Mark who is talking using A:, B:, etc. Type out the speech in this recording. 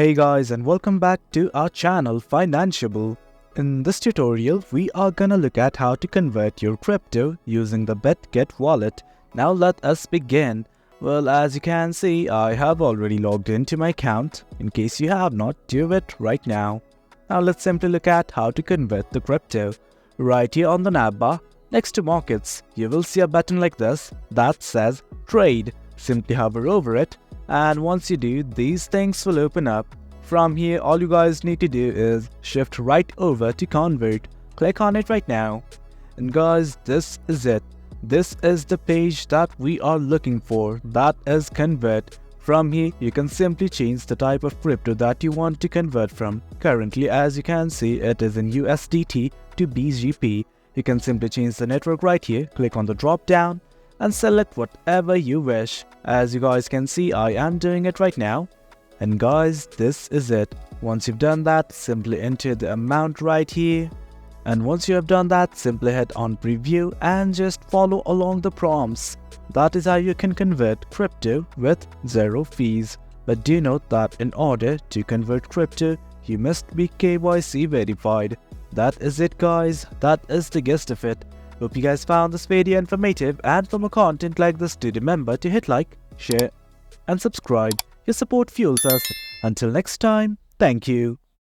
A: Hey guys, and welcome back to our channel Financeable. In this tutorial, we are gonna look at how to convert your crypto using the Bitget wallet. Now let us begin. Well, as you can see, I have already logged into my account. In case you have not, do it right now. Now let's simply look at how to convert the crypto. Right here on the navbar, next to markets, you will see a button like this that says trade. Simply hover over it, and once you do, these things will open up. From here, all you guys need to do is shift right over to convert. Click on it right now. And guys, this is it. This is the page that we are looking for, that is convert. From here, you can simply change the type of crypto that you want to convert from. Currently, as you can see, it is in USDT to BGP. You can simply change the network right here, click on the drop down and select whatever you wish. As you guys can see, I am doing it right now. And guys, this is it. Once you've done that, simply enter the amount right here. And once you have done that, simply hit on preview and just follow along the prompts. That is how you can convert crypto with zero fees. But do note that in order to convert crypto, you must be KYC verified. That is it guys, that is the gist of it. Hope you guys found this video informative, and for more content like this, do remember to hit like, share and subscribe. Your support fuels us. Until next time, thank you.